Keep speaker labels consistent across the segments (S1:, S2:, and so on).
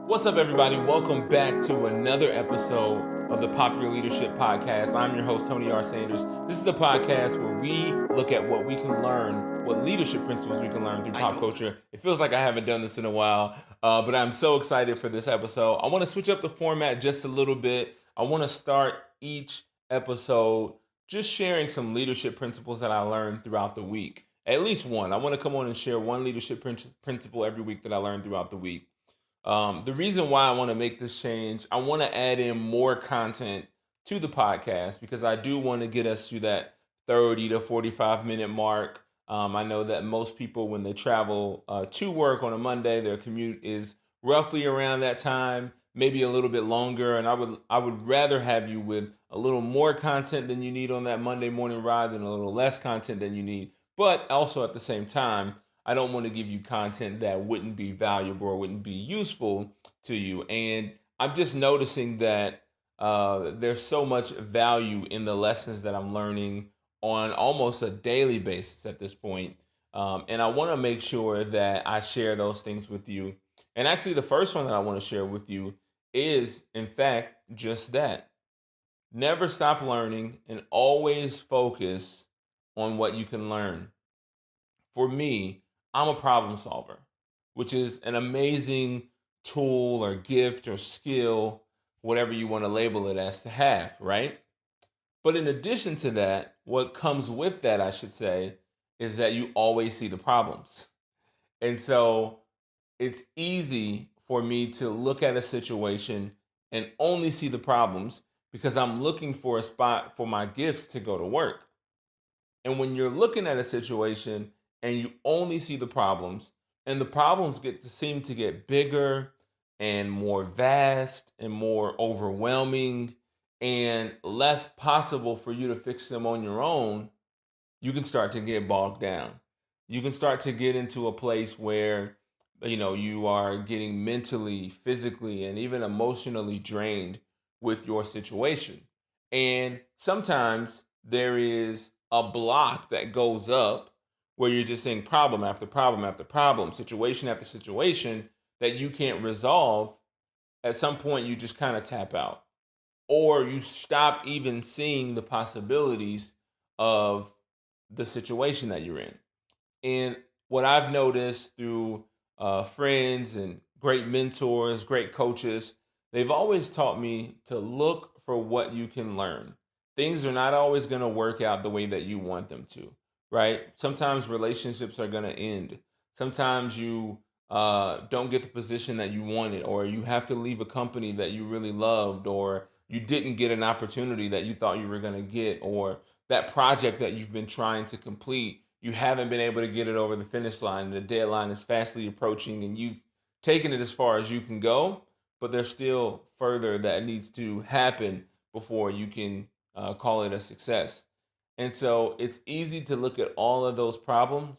S1: What's up, everybody? Welcome back to another episode of the Popular Leadership Podcast. I'm your host, Tony R. Sanders. This is the podcast where we look at what we can learn, what leadership principles we can learn through pop culture. It feels like I haven't done this in a while, but I'm so excited for this episode. I want to switch up the format just a little bit. I want to start each episode just sharing some leadership principles that I learned throughout the week. At least one. I want to come on and share one leadership principle every week that I learned throughout the week. The reason why I want to make this change, I want to add in more content to the podcast because I do want to get us to that 30 to 45-minute mark. I know that most people, when they travel to work on a Monday, their commute is roughly around that time, maybe a little bit longer. And I would rather have you with a little more content than you need on that Monday morning ride than a little less content than you need. But also at the same time, I don't want to give you content that wouldn't be valuable or wouldn't be useful to you. And I'm just noticing that there's so much value in the lessons that I'm learning on almost a daily basis at this point. And I want to make sure that I share those things with you. And actually, the first one that I want to share with you is, in fact, just that. Never stop learning and always focus on what you can learn. For me, I'm a problem solver, which is an amazing tool or gift or skill, whatever you want to label it as, to have, right? But in addition to that, what comes with that, I should say, is that you always see the problems. And so it's easy for me to look at a situation and only see the problems because I'm looking for a spot for my gifts to go to work. And when you're looking at a situation and you only see the problems, and the problems seem to get bigger and more vast and more overwhelming and less possible for you to fix them on your own, you can start to get bogged down. You can start to get into a place where you are getting mentally, physically, and even emotionally drained with your situation. And sometimes there is a block that goes up where you're just seeing problem after problem after problem, situation after situation that you can't resolve. At some point you just kind of tap out, or you stop even seeing the possibilities of the situation that you're in. And what I've noticed through friends and great mentors, great coaches, they've always taught me to look for what you can learn. Things are not always going to work out the way that you want them to, right? Sometimes relationships are going to end. Sometimes you don't get the position that you wanted, or you have to leave a company that you really loved, or you didn't get an opportunity that you thought you were going to get, or that project that you've been trying to complete, you haven't been able to get it over the finish line, and the deadline is fastly approaching, and you've taken it as far as you can go, but there's still further that needs to happen before you can call it a success. And so it's easy to look at all of those problems,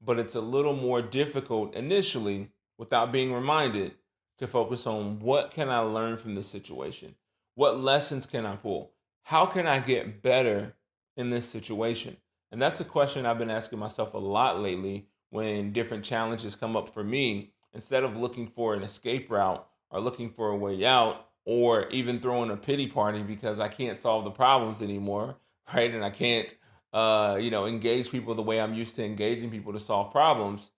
S1: but it's a little more difficult initially without being reminded to focus on what can I learn from this situation? What lessons can I pull? How can I get better in this situation? And that's a question I've been asking myself a lot lately when different challenges come up for me. Instead of looking for an escape route or looking for a way out, or even throwing a pity party because I can't solve the problems anymore, right? And I can't, engage people the way I'm used to engaging people to solve problems.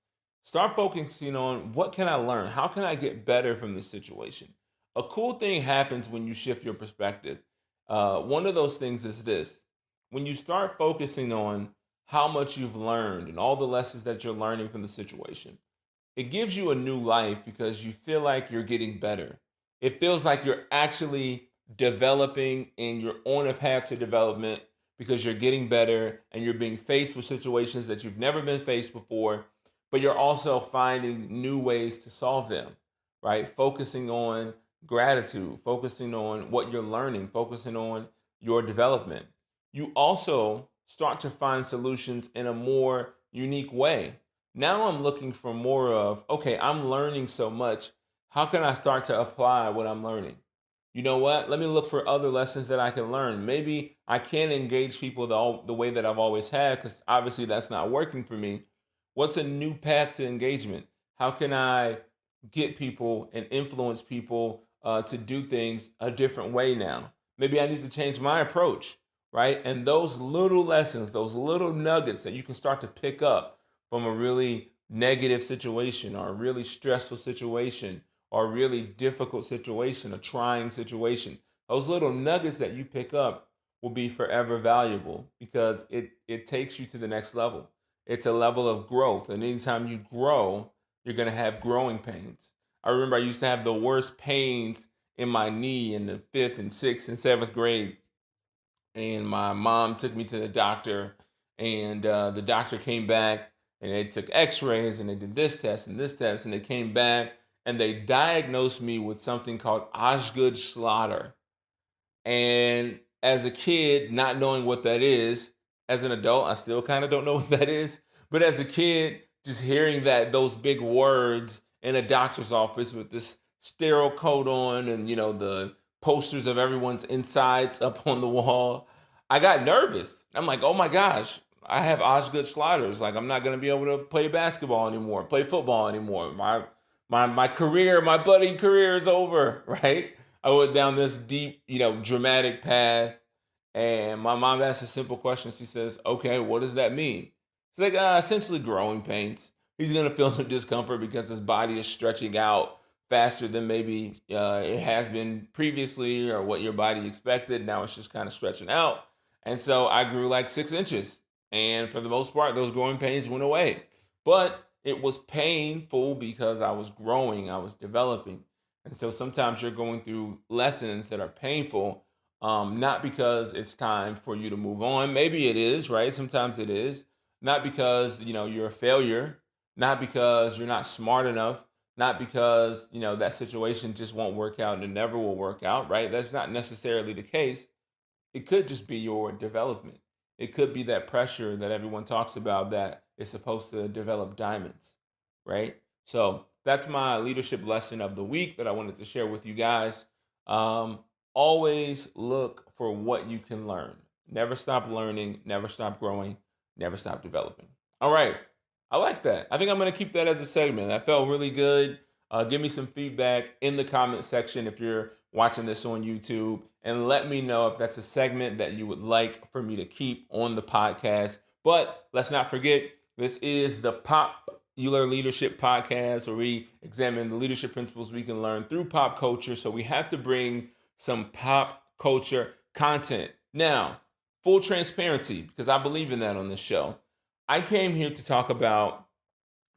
S1: Start focusing on what can I learn? How can I get better from this situation? A cool thing happens when you shift your perspective. One of those things is this: when you start focusing on how much you've learned and all the lessons that you're learning from the situation, it gives you a new life because you feel like you're getting better. It feels like you're actually developing and you're on a path to development because you're getting better and you're being faced with situations that you've never been faced before, but you're also finding new ways to solve them, right? Focusing on gratitude, focusing on what you're learning, focusing on your development. You also start to find solutions in a more unique way. Now I'm looking for more of, okay, I'm learning so much. How can I start to apply what I'm learning? You know what? Let me look for other lessons that I can learn. Maybe I can't engage people the way that I've always had, because obviously that's not working for me. What's a new path to engagement? How can I get people and influence people to do things a different way now. Maybe I need to change my approach, right? And those little lessons, those little nuggets that you can start to pick up from a really negative situation or a really stressful situation or a really difficult situation, a trying situation, those little nuggets that you pick up will be forever valuable because it takes you to the next level. It's a level of growth. And anytime you grow, you're going to have growing pains. I remember I used to have the worst pains in my knee in the fifth and sixth and seventh grade. And my mom took me to the doctor, and the doctor came back and they took x-rays and they did this test, and they came back and they diagnosed me with something called Osgood Schlatter. And as a kid, not knowing what that is, as an adult, I still kind of don't know what that is. But as a kid, just hearing that those big words in a doctor's office with this sterile coat on and the posters of everyone's insides up on the wall, I got nervous. I'm like, oh my gosh, I have Osgood Schlatters. Like I'm not gonna be able to play basketball anymore, play football anymore. My career, my budding career is over, right? I went down this deep, dramatic path. And my mom asked a simple question. She says, okay, what does that mean? It's like, essentially growing pains. He's going to feel some discomfort because his body is stretching out faster than maybe it has been previously or what your body expected. Now it's just kind of stretching out. And so I grew like 6 inches. And for the most part, those growing pains went away. But it was painful because I was growing, I was developing. And so sometimes you're going through lessons that are painful, not because it's time for you to move on. Maybe it is, right? Sometimes it is. Not because, you're a failure, not because you're not smart enough, not because, that situation just won't work out and it never will work out, right? That's not necessarily the case. It could just be your development. It could be that pressure that everyone talks about that is supposed to develop diamonds, right? So that's my leadership lesson of the week that I wanted to share with you guys. Um, Always look for what you can learn. Never stop learning, never stop growing, never stop developing. All right. I like that. I think I'm going to keep that as a segment. That felt really good. Give me some feedback in the comment section if you're watching this on YouTube, and let me know if that's a segment that you would like for me to keep on the podcast. But let's not forget, this is the Popular Leadership Podcast, where we examine the leadership principles we can learn through pop culture. So we have to bring some pop culture content. Now, full transparency, because I believe in that on this show. I came here to talk about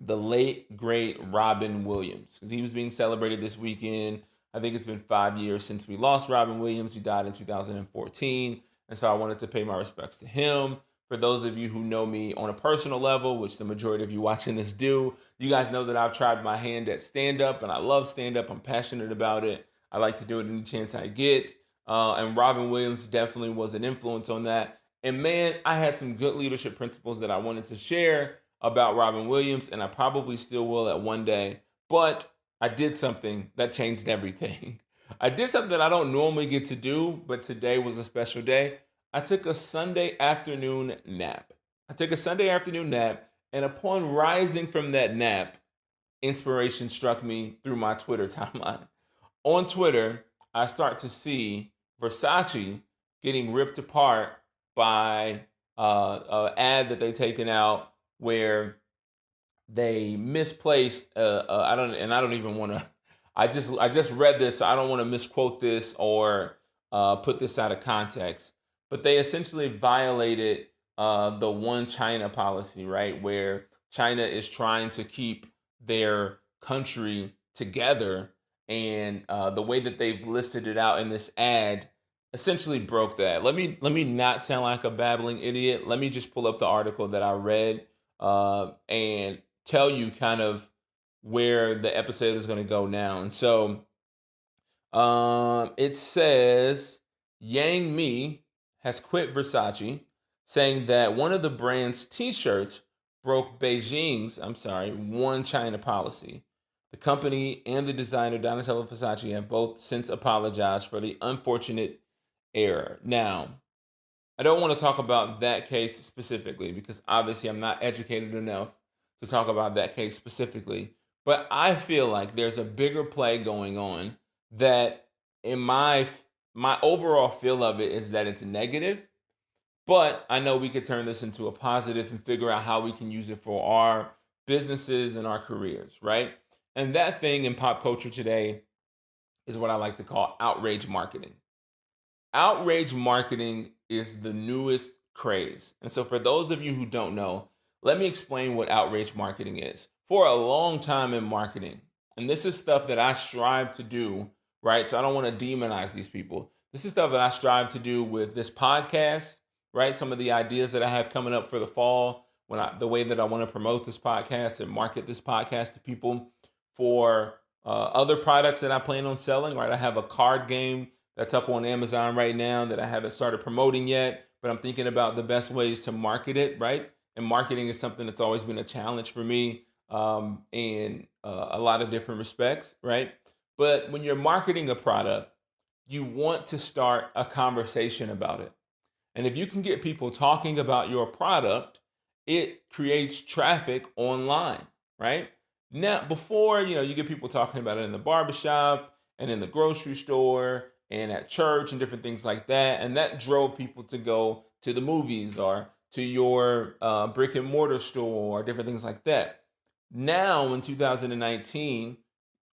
S1: the late great Robin Williams, because he was being celebrated this weekend. I think it's been 5 years since we lost Robin Williams. He died in 2014. And so I wanted to pay my respects to him. For those of you who know me on a personal level, which the majority of you watching this do, you guys know that I've tried my hand at stand-up, and I love stand-up. I'm passionate about it. I like to do it any chance I get. And Robin Williams definitely was an influence on that. And man, I had some good leadership principles that I wanted to share about Robin Williams, and I probably still will at one day. But I did something that changed everything. I did something that I don't normally get to do, but today was a special day. I took a Sunday afternoon nap. And upon rising from that nap, inspiration struck me through my Twitter timeline. On Twitter, I start to see Versace getting ripped apart by an ad that they taken out where they misplaced. I don't even want to. I just read this, so I don't want to misquote this or put this out of context. But they essentially violated the one China policy, right, where China is trying to keep their country together, and the way that they've listed it out in this ad essentially broke that. Let me not sound like a babbling idiot. Let me just pull up the article that I read and tell you kind of where the episode is going to go now. And so it says Yang Mi has quit Versace, saying that one of the brand's t-shirts broke one China policy. The company and the designer Donatella Versace have both since apologized for the unfortunate error. Now, I don't want to talk about that case specifically because obviously I'm not educated enough to talk about that case specifically. But I feel like there's a bigger play going on that in my overall feel of it is that it's negative, but I know we could turn this into a positive and figure out how we can use it for our businesses and our careers, right? And that thing in pop culture today is what I like to call outrage marketing. Outrage marketing is the newest craze. And so, for those of you who don't know, let me explain what outrage marketing is. For a long time in marketing, and this is stuff that I strive to do, right? So, I don't want to demonize these people. This is stuff that I strive to do with this podcast, right? Some of the ideas that I have coming up for the fall, the way that I want to promote this podcast and market this podcast to people for other products that I plan on selling, right? I have a card game that's up on Amazon right now that I haven't started promoting yet, but I'm thinking about the best ways to market it, right? And marketing is something that's always been a challenge for me in a lot of different respects, right? But when you're marketing a product, you want to start a conversation about it. And if you can get people talking about your product, it creates traffic online, right? Now, before, you get people talking about it in the barbershop and in the grocery store and at church and different things like that. And that drove people to go to the movies or to your brick and mortar store or different things like that. Now, in 2019,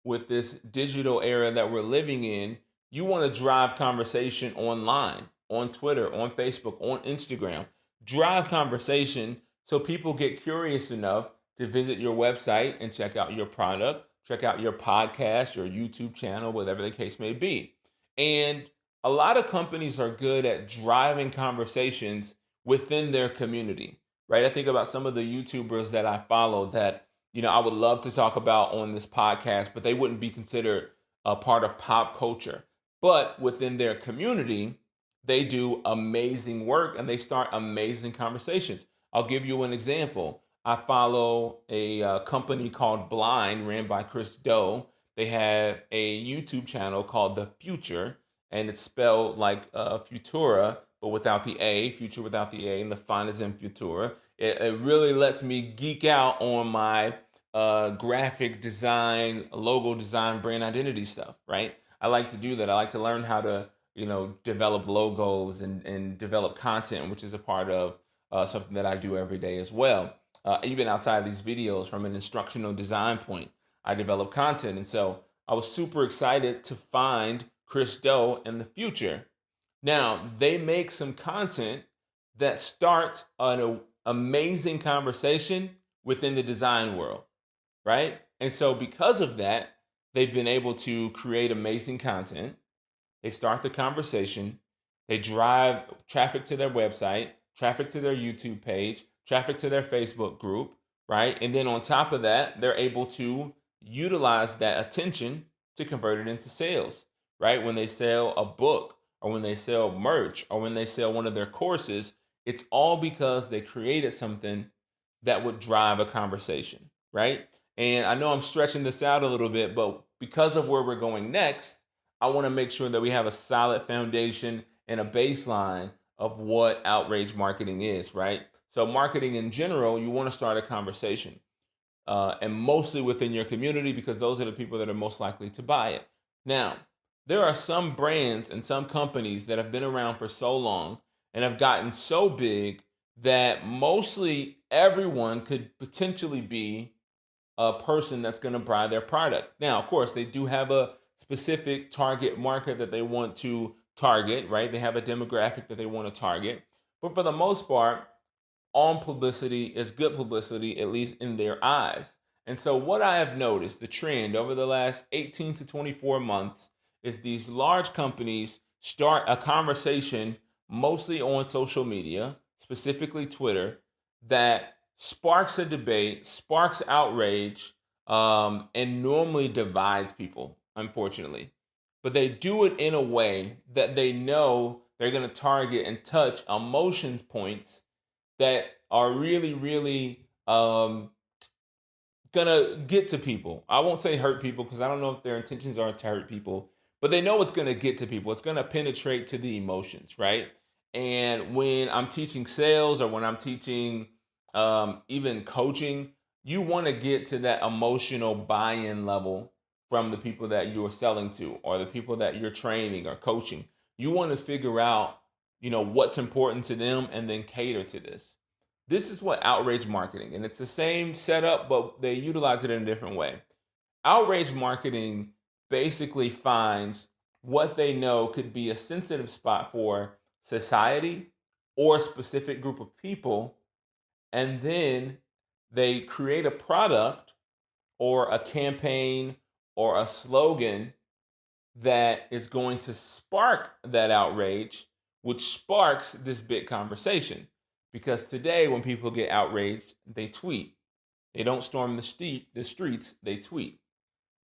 S1: with this digital era that we're living in, you want to drive conversation online, on Twitter, on Facebook, on Instagram. Drive conversation so people get curious enough to visit your website and check out your product, check out your podcast, your YouTube channel, whatever the case may be. And a lot of companies are good at driving conversations within their community, right? I think about some of the YouTubers that I follow that I would love to talk about on this podcast, but they wouldn't be considered a part of pop culture. But within their community, they do amazing work and they start amazing conversations. I'll give you an example. I follow a company called Blind, ran by Chris Doe. They have a YouTube channel called The Future, and it's spelled like Futura, but without the A, Future without the A, and the font is in Futura. It really lets me geek out on my graphic design, logo design, brand identity stuff, right? I like to do that. I like to learn how to, develop logos and develop content, which is a part of something that I do every day as well. Even outside of these videos, from an instructional design point, I develop content. And so I was super excited to find Chris Doe in The Future. Now, they make some content that starts an amazing conversation within the design world, right? And so because of that, they've been able to create amazing content. They start the conversation, they drive traffic to their website, traffic to their YouTube page, traffic to their Facebook group, right? And then on top of that, they're able to utilize that attention to convert it into sales, right? When they sell a book or when they sell merch or when they sell one of their courses, it's all because they created something that would drive a conversation, right? And I know I'm stretching this out a little bit, but because of where we're going next, I want to make sure that we have a solid foundation and a baseline of what outrage marketing is, right? So, marketing in general, you want to start a conversation, and mostly within your community because those are the people that are most likely to buy it. Now, there are some brands and some companies that have been around for so long and have gotten so big that mostly everyone could potentially be a person that's going to buy their product. Now, of course, they do have a specific target market that they want to target, right? They have a demographic that they want to target. But for the most part, all publicity is good publicity, at least in their eyes. And so, what I have noticed, the trend over the last 18 to 24 months, is these large companies start a conversation mostly on social media, specifically Twitter, that sparks a debate, sparks outrage, and normally divides people, unfortunately. But they do it in a way that they know they're going to target and touch emotions points that are really, really gonna get to people. I won't say hurt people because I don't know if their intentions are to hurt people, but they know it's gonna get to people. It's gonna penetrate to the emotions, right? And when I'm teaching sales or when I'm teaching even coaching, you want to get to that emotional buy-in level from the people that you're selling to or the people that you're training or coaching. You want to figure out, what's important to them and then cater to this. This is what outrage marketing, and it's the same setup, but they utilize it in a different way. Outrage marketing basically finds what they know could be a sensitive spot for society or a specific group of people, and then they create a product or a campaign or a slogan that is going to spark that outrage, which sparks this big conversation. Because today, when people get outraged, they tweet. They don't storm the streets, they tweet.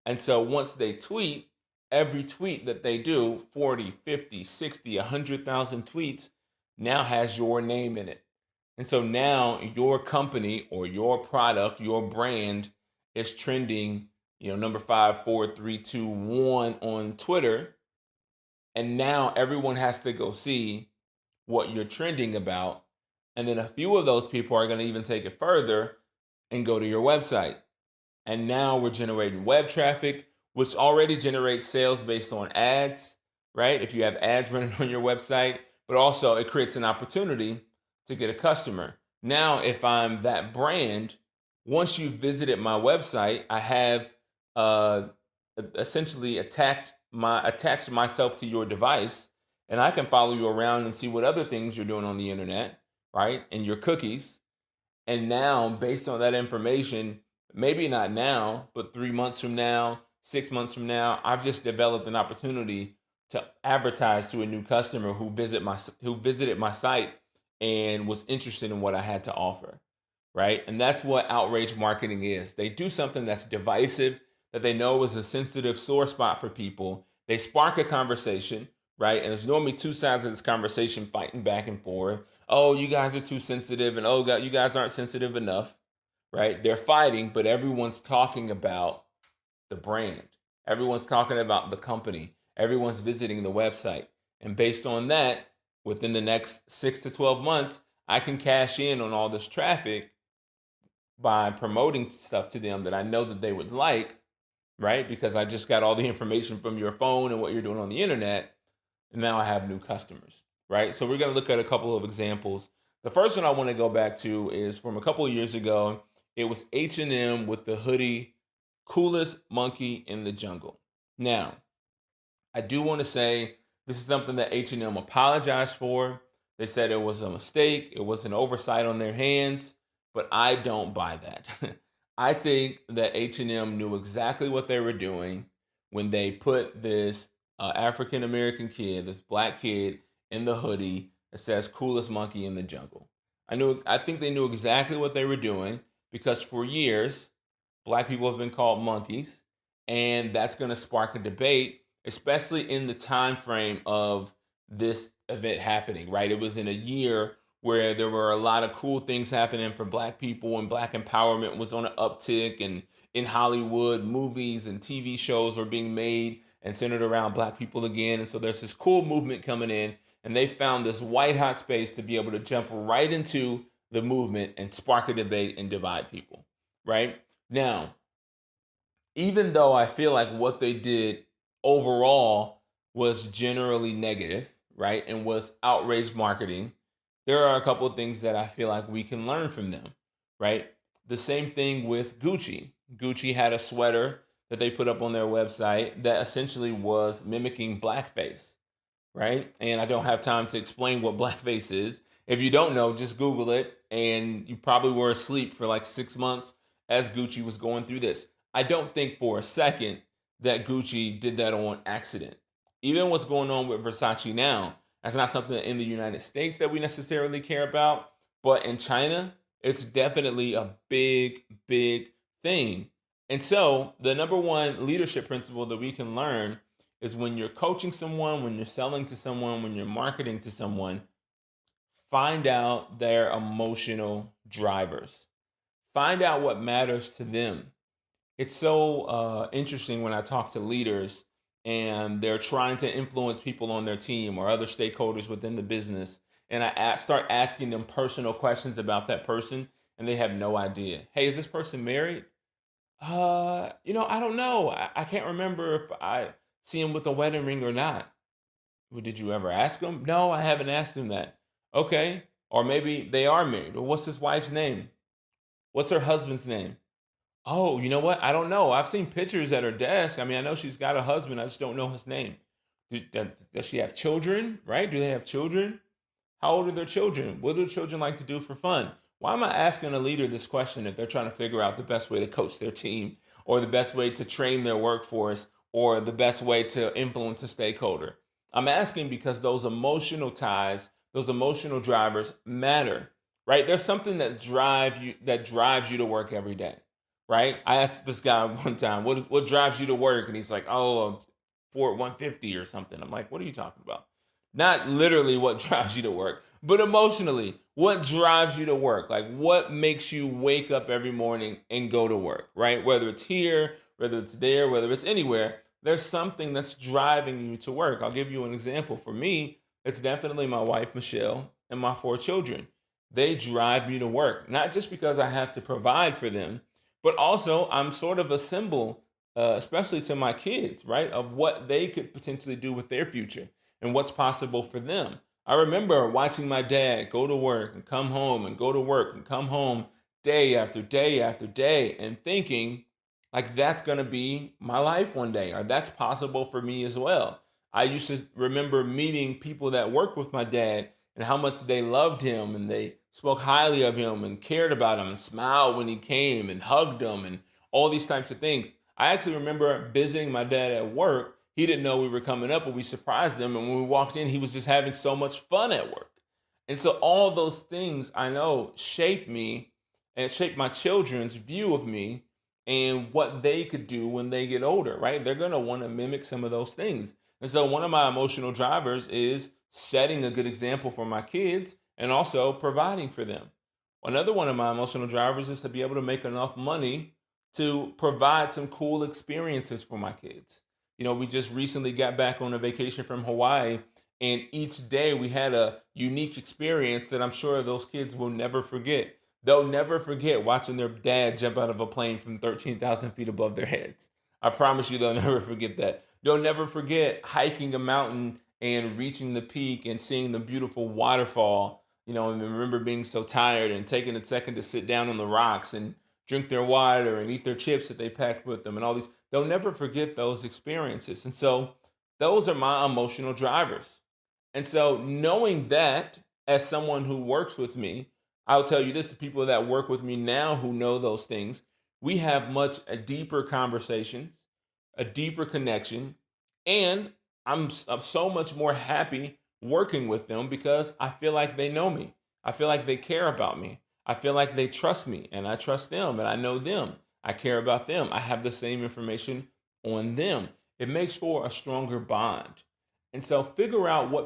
S1: And so once they tweet, every tweet that they do, 40, 50, 60, 100,000 tweets, now has your name in it. And so now your company or your product, your brand is trending, number 5, 4, 3, 2, 1 on Twitter. And now everyone has to go see what you're trending about. And then a few of those people are going to even take it further and go to your website. And now we're generating web traffic, which already generates sales based on ads, right? If you have ads running on your website, but also it creates an opportunity to get a customer. Now, if I'm that brand, once you've visited my website, I have essentially attached myself to your device, and I can follow you around and see what other things you're doing on the internet, right? And your cookies. And now, based on that information, maybe not now, but 3 months from now, 6 months from now, I've just developed an opportunity to advertise to a new customer who visited my site and was interested in what I had to offer, right? And that's what outrage marketing is. They do something that's divisive, that they know is a sensitive sore spot for people. They spark a conversation, right? And there's normally two sides of this conversation fighting back and forth. Oh, you guys are too sensitive, and oh, God, you guys aren't sensitive enough, right? They're fighting, but everyone's talking about the brand. Everyone's talking about the company. Everyone's visiting the website. And based on that, within the next 6 to 12 months, I can cash in on all this traffic by promoting stuff to them that I know that they would like, right? Because I just got all the information from your phone and what you're doing on the internet. And now I have new customers, right? So we're going to look at a couple of examples. The first one I want to go back to is from a couple of years ago. It was H&M with the hoodie, coolest monkey in the jungle. Now, I do want to say this is something that H&M apologized for. They said it was a mistake. It was an oversight on their hands, but I don't buy that. I think that H&M knew exactly what they were doing when they put this African American kid, this black kid, in the hoodie that says "coolest monkey in the jungle." I think they knew exactly what they were doing because for years, black people have been called monkeys, and that's going to spark a debate, especially in the time frame of this event happening. Right, it was in a year where there were a lot of cool things happening for black people, and black empowerment was on an uptick, and in Hollywood, movies and TV shows were being made and centered around black people again. And so there's this cool movement coming in, and they found this white hot space to be able to jump right into the movement and spark a debate and divide people, right? Now, even though I feel like what they did overall was generally negative, right, and was outrage marketing, there are a couple of things that I feel like we can learn from them, right? The same thing with Gucci. Gucci had a sweater that they put up on their website that essentially was mimicking blackface, right? And I don't have time to explain what blackface is. If you don't know, just Google it, and you probably were asleep for like 6 months as Gucci was going through this. I don't think for a second that Gucci did that on accident. Even what's going on with Versace now, that's not something in the United States that we necessarily care about, but in China, it's definitely a big, big thing. And so, the number one leadership principle that we can learn is when you're coaching someone, when you're selling to someone, when you're marketing to someone, find out their emotional drivers. Find out what matters to them. It's so interesting when I talk to leaders and they're trying to influence people on their team or other stakeholders within the business. And I start asking them personal questions about that person. and they have no idea. Hey, is this person married? I don't know. I can't remember if I see him with a wedding ring or not. Well, did you ever ask him? No, I haven't asked him that. Okay. Or maybe they are married. Well, what's his wife's name? What's her husband's name? Oh, you know what? I don't know. I've seen pictures at her desk. I mean, I know she's got a husband. I just don't know his name. Does she have children? Right? Do they have children? How old are their children? What do children like to do for fun? Why am I asking a leader this question if they're trying to figure out the best way to coach their team or the best way to train their workforce or the best way to influence a stakeholder? I'm asking because those emotional ties, those emotional drivers matter, right? There's something that drives you to work every day, right? I asked this guy one time, what drives you to work? And he's like, oh, Ford 150 or something. I'm like, what are you talking about? Not literally what drives you to work, but emotionally, what drives you to work? Like what makes you wake up every morning and go to work, right? Whether it's here, whether it's there, whether it's anywhere, there's something that's driving you to work. I'll give you an example. For me, it's definitely my wife, Michelle, and my 4 children. They drive me to work, not just because I have to provide for them, but also I'm sort of a symbol, especially to my kids, right, of what they could potentially do with their future and what's possible for them. I remember watching my dad go to work and come home and go to work and come home day after day after day and thinking like that's going to be my life one day or that's possible for me as well. I used to remember meeting people that worked with my dad and how much they loved him and they spoke highly of him and cared about him and smiled when he came and hugged him and all these types of things. I actually remember visiting my dad at work. He didn't know we were coming up, but we surprised him. And when we walked in, he was just having so much fun at work. And so all those things I know shape me and shape my children's view of me and what they could do when they get older, right? They're going to want to mimic some of those things. And so one of my emotional drivers is setting a good example for my kids and also providing for them. Another one of my emotional drivers is to be able to make enough money to provide some cool experiences for my kids. We just recently got back on a vacation from Hawaii, and each day we had a unique experience that I'm sure those kids will never forget. They'll never forget watching their dad jump out of a plane from 13,000 feet above their heads. I promise you, they'll never forget that. They'll never forget hiking a mountain and reaching the peak and seeing the beautiful waterfall, and remember being so tired and taking a second to sit down on the rocks and drink their water and eat their chips that they packed with them and all these. They'll never forget those experiences. And so those are my emotional drivers. And so knowing that as someone who works with me, I'll tell you this, the people that work with me now who know those things, we have much deeper conversations, a deeper connection, and I'm so much more happy working with them because I feel like they know me. I feel like they care about me. I feel like they trust me and I trust them and I know them. I care about them. I have the same information on them. It makes for a stronger bond. And so figure out the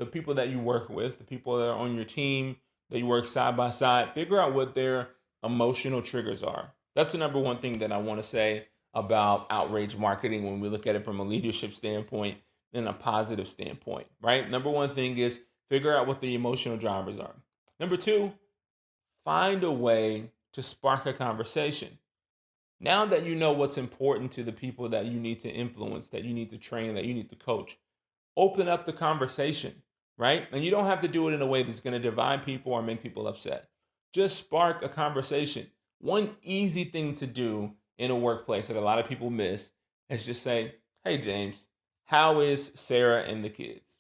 S1: people that you work with, the people that are on your team, that you work side by side, figure out what their emotional triggers are. That's the number one thing that I want to say about outrage marketing when we look at it from a leadership standpoint and a positive standpoint, right? Number one thing is figure out what the emotional drivers are. Number two, find a way to spark a conversation. Now that you know what's important to the people that you need to influence, that you need to train, that you need to coach, open up the conversation, right? And you don't have to do it in a way that's going to divide people or make people upset. Just spark a conversation. One easy thing to do in a workplace that a lot of people miss is just say, hey, James, how is Sarah and the kids?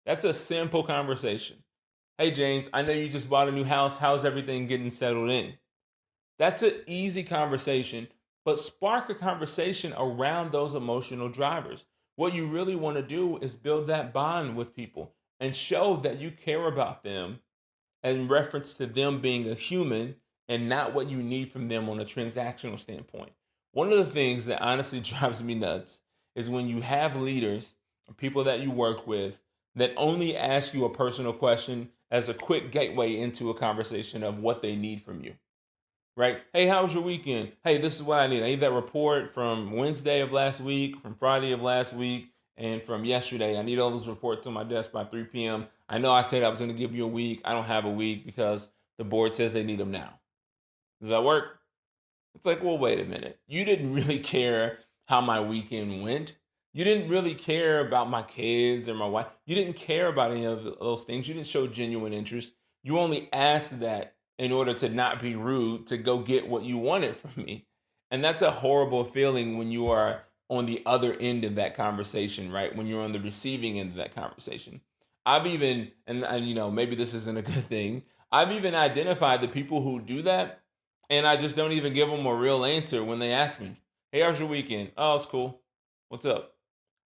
S1: That's a simple conversation. Hey, James, I know you just bought a new house. How's everything getting settled in? That's an easy conversation, but spark a conversation around those emotional drivers. What you really want to do is build that bond with people and show that you care about them in reference to them being a human and not what you need from them on a transactional standpoint. One of the things that honestly drives me nuts is when you have leaders or people that you work with that only ask you a personal question as a quick gateway into a conversation of what they need from you, right? Hey, how was your weekend? Hey, this is what I need. I need that report from Wednesday of last week, from Friday of last week, and from yesterday. I need all those reports on my desk by 3 p.m. I know I said I was going to give you a week. I don't have a week because The board says they need them now. Does that work? It's like, well, wait a minute. You didn't really care how my weekend went. You didn't really care about my kids or my wife. You didn't care about any of those things. You didn't show genuine interest. You only asked that in order to not be rude, to go get what you wanted from me. And that's a horrible feeling when you are on the other end of that conversation, right? When you're on the receiving end of that conversation. I've even, and maybe this isn't a good thing. I've even identified the people who do that, and I just don't even give them a real answer when they ask me, "Hey, how's your weekend?" "Oh, it's cool. What's up?"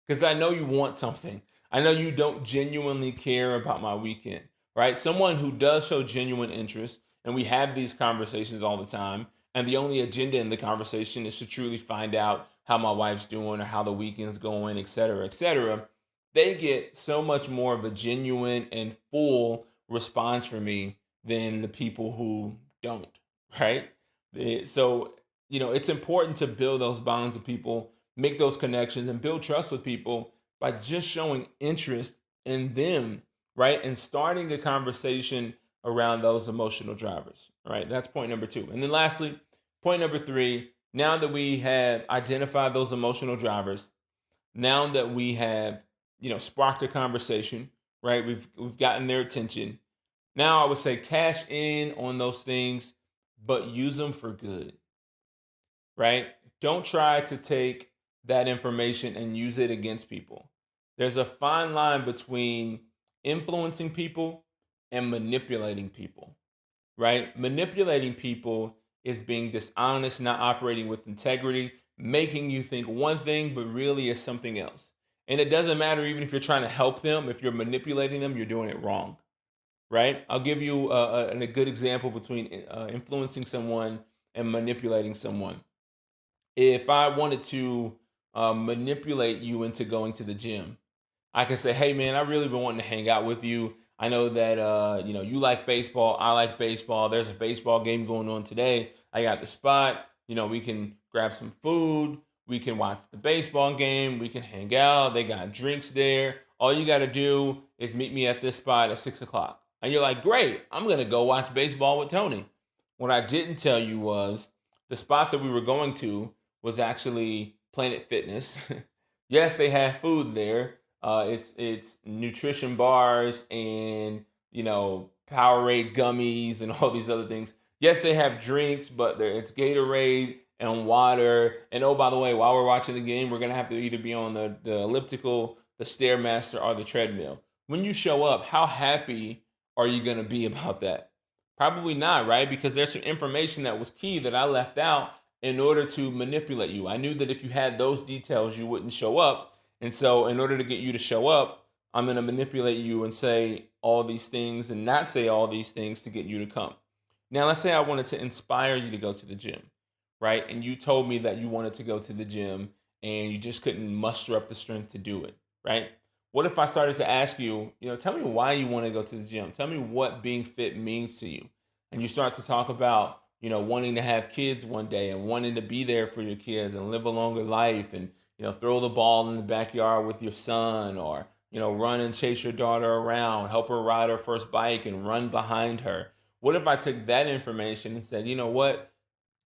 S1: Because I know you want something. I know you don't genuinely care about my weekend, right? Someone who does show genuine interest, and we have these conversations all the time, and the only agenda in the conversation is to truly find out how my wife's doing or how the weekend's going, et cetera, et cetera. They get so much more of a genuine and full response from me than the people who don't, right? So, it's important to build those bonds with people, make those connections, and build trust with people by just showing interest in them, right? And starting a conversation around those emotional drivers, right? That's point number 2. And then lastly, point number 3, now that we have identified those emotional drivers, now that we have, sparked a conversation, right? We've gotten their attention. Now I would say cash in on those things, but use them for good, right? Don't try to take that information and use it against people. There's a fine line between influencing people and manipulating people, right? Manipulating people is being dishonest, not operating with integrity, making you think one thing, but really is something else. And it doesn't matter even if you're trying to help them, if you're manipulating them, you're doing it wrong, right? I'll give you a good example between influencing someone and manipulating someone. If I wanted to manipulate you into going to the gym, I can say, "Hey, man, I really been wanting to hang out with you. I know that you like baseball. I like baseball. There's a baseball game going on today. I got the spot. We can grab some food. We can watch the baseball game. We can hang out. They got drinks there. All you got to do is meet me at this spot at 6 o'clock." And you're like, "Great, I'm gonna go watch baseball with Tony." What I didn't tell you was the spot that we were going to was actually Planet Fitness. Yes, they have food there. It's nutrition bars and Powerade gummies and all these other things. Yes, they have drinks, but it's Gatorade and water. And oh, by the way, while we're watching the game, we're gonna have to either be on the elliptical, the stairmaster, or the treadmill. When you show up, how happy are you gonna be about that? Probably not, right? Because there's some information that was key that I left out in order to manipulate you. I knew that if you had those details, you wouldn't show up. And so, in order to get you to show up, I'm going to manipulate you and say all these things and not say all these things to get you to come. Now, let's say I wanted to inspire you to go to the gym, right? And you told me that you wanted to go to the gym and you just couldn't muster up the strength to do it, right? What if I started to ask you, tell me why you want to go to the gym? Tell me what being fit means to you. And you start to talk about, wanting to have kids one day and wanting to be there for your kids and live a longer life and, throw the ball in the backyard with your son or, run and chase your daughter around, help her ride her first bike and run behind her. What if I took that information and said, you know what?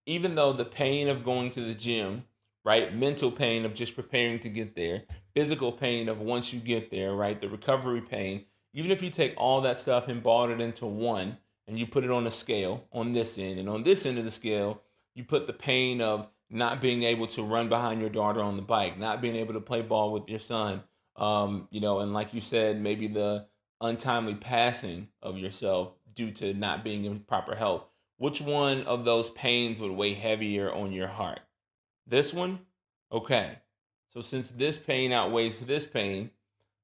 S1: Even though the pain of going to the gym, right? Mental pain of just preparing to get there, physical pain of once you get there, right? The recovery pain, even if you take all that stuff and balled it into one and you put it on a scale on this end, and on this end of the scale, you put the pain of not being able to run behind your daughter on the bike, not being able to play ball with your son, and like you said, maybe the untimely passing of yourself due to not being in proper health. Which one of those pains would weigh heavier on your heart? This one? Okay. So since this pain outweighs this pain,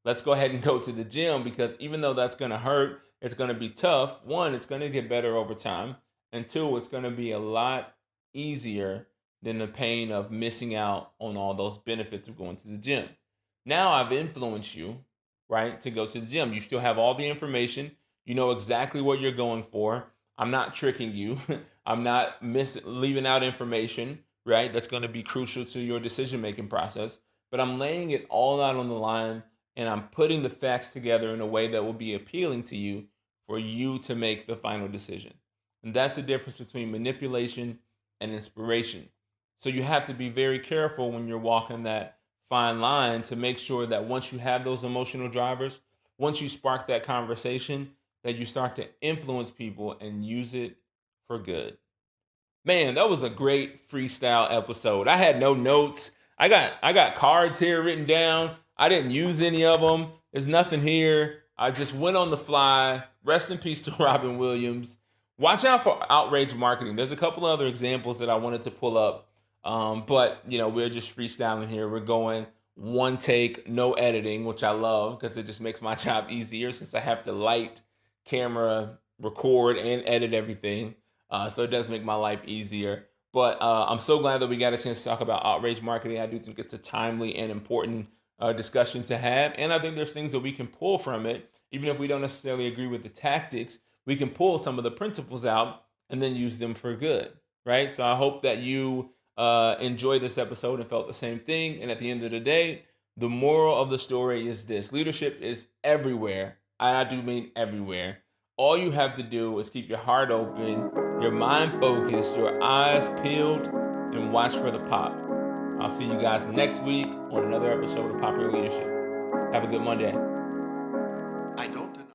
S1: let's go ahead and go to the gym, because even though that's going to hurt, it's going to be tough. One, it's going to get better over time. And two, it's going to be a lot easier than the pain of missing out on all those benefits of going to the gym. Now I've influenced you, right, to go to the gym. You still have all the information. You know exactly what you're going for. I'm not tricking you. I'm not leaving out information, right? That's going to be crucial to your decision making process. But I'm laying it all out on the line, and I'm putting the facts together in a way that will be appealing to you for you to make the final decision. And that's the difference between manipulation and inspiration. So you have to be very careful when you're walking that fine line to make sure that once you have those emotional drivers, once you spark that conversation, that you start to influence people and use it for good. Man, that was a great freestyle episode. I had no notes. I got cards here written down. I didn't use any of them. There's nothing here. I just went on the fly. Rest in peace to Robin Williams. Watch out for Outrage Marketing. There's a couple other examples that I wanted to pull up, but we're just freestyling here. We're going one take, no editing, which I love because it just makes my job easier since I have to light, camera, record, and edit everything. So it does make my life easier. But I'm so glad that we got a chance to talk about outrage marketing. I do think it's a timely and important discussion to have. And I think there's things that we can pull from it, even if we don't necessarily agree with the tactics. We can pull some of the principles out and then use them for good, right? So I hope that you enjoyed this episode and felt the same thing. And at the end of the day, the moral of the story is this: leadership is everywhere. And I do mean everywhere. All you have to do is keep your heart open, your mind focused, your eyes peeled, and watch for the pop. I'll see you guys next week on another episode of Popular Leadership. Have a good Monday.